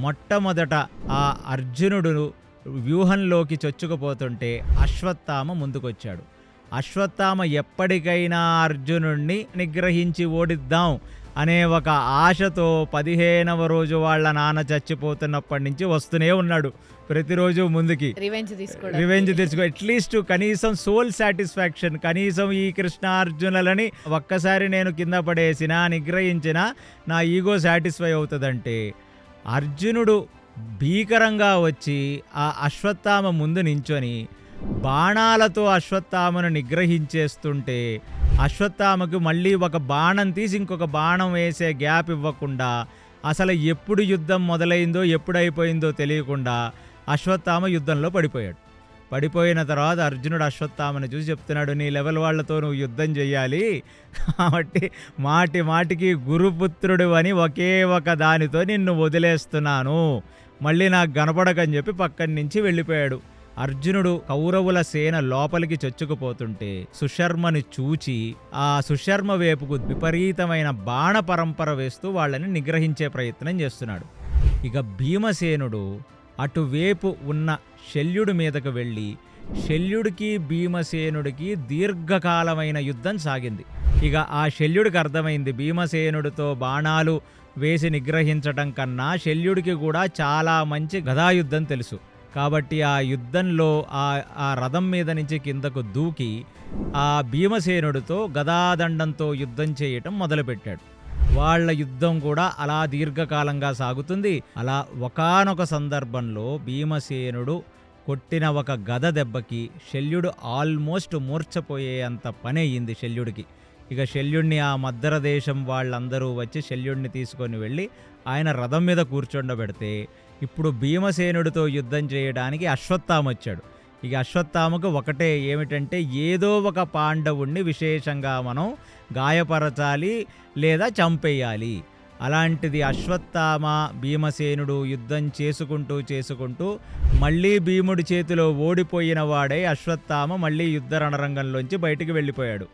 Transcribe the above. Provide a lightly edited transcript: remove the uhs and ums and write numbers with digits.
మొట్టమొదట ఆ అర్జునుడు వ్యూహంలోకి చొచ్చుకుపోతుంటే అశ్వత్థామ ముందుకొచ్చాడు. అశ్వత్థామ ఎప్పటికైనా అర్జునుడిని నిగ్రహించి ఓడిద్దాం అనే ఒక ఆశతో 15వ రోజు వాళ్ళ నాన్న చచ్చిపోతున్నప్పటి నుంచి వస్తూనే ఉన్నాడు ప్రతిరోజు ముందుకి. రివెంజ్ తీసుకో అట్లీస్ట్ కనీసం సోల్ సాటిస్ఫాక్షన్, కనీసం ఈ కృష్ణార్జునులని ఒక్కసారి నేను కింద పడేసినా నిగ్రహించినా నా ఈగో సాటిస్ఫై అవుతుందంటే, అర్జునుడు భీకరంగా వచ్చి ఆ అశ్వత్థామ ముందు నించొని బాణాలతో అశ్వత్థామను నిగ్రహించేస్తుంటే, అశ్వత్థామకు మళ్ళీ ఒక బాణం తీసి ఇంకొక బాణం వేసే గ్యాప్ ఇవ్వకుండా, అసలు ఎప్పుడు యుద్ధం మొదలైందో ఎప్పుడైపోయిందో తెలియకుండా అశ్వత్థామ యుద్ధంలో పడిపోయాడు. పడిపోయిన తర్వాత అర్జునుడు అశ్వత్థామను చూసి చెప్తున్నాడు, నీ లెవెల్ వాళ్ళతో నువ్వు యుద్ధం చెయ్యాలి కాబట్టి మాటి మాటికి గురుపుత్రుడు అని ఒకే ఒక దానితో నిన్ను వదిలేస్తున్నాను, మళ్ళీ నాకు గనపడకని చెప్పి పక్కన నుంచి వెళ్ళిపోయాడు. అర్జునుడు కౌరవుల సేన లోపలికి చొచ్చుకుపోతుంటే సుశర్మని చూచి ఆ సుశర్మ వైపుకు విపరీతమైన బాణ పరంపర వేస్తూ వాళ్ళని నిగ్రహించే ప్రయత్నం చేస్తున్నాడు. ఇక భీమసేనుడు అటువైపు ఉన్న శల్యుడి మీదకు వెళ్ళి శల్యుడికి భీమసేనుడికి దీర్ఘకాలమైన యుద్ధం సాగింది. ఇక ఆ శల్యుడికి అర్థమైంది భీమసేనుడితో బాణాలు వేసి నిగ్రహించటం కన్నా శల్యుడికి కూడా చాలా మంచి గదాయుద్ధం తెలుసు. కాబట్టి ఆ యుద్ధంలో ఆ రథం మీద నుంచి కిందకు దూకి ఆ భీమసేనుడితో గదాదండంతో యుద్ధం చేయటం మొదలుపెట్టాడు. వాళ్ళ యుద్ధం కూడా అలా దీర్ఘకాలంగా సాగుతుంది. అలా ఒకానొక సందర్భంలో భీమసేనుడు కొట్టిన ఒక గద దెబ్బకి శల్యుడు ఆల్మోస్ట్ మూర్ఛపోయే అంత పని అయ్యింది శల్యుడికి. ఇక శల్యుడిని ఆ మద్దర దేశం వాళ్ళందరూ వచ్చి శల్యుడిని తీసుకొని వెళ్ళి ఆయన రథం మీద కూర్చోండబెడితే ఇప్పుడు భీమసేనుడితో యుద్ధం చేయడానికి అశ్వత్థామ వచ్చాడు. ఇక అశ్వత్థామకు ఒకటే ఏమిటంటే, ఏదో ఒక పాండవుణ్ణి విశేషంగా మనం గాయపరచాలి లేదా చంపేయాలి. అలాంటిది అశ్వత్థామ భీమసేనుడు యుద్ధం చేసుకుంటూ మళ్ళీ భీముడి చేతిలో ఓడిపోయిన వాడై అశ్వత్థామ మళ్ళీ యుద్ధ రణరంగంలోంచి బయటికి వెళ్ళిపోయాడు.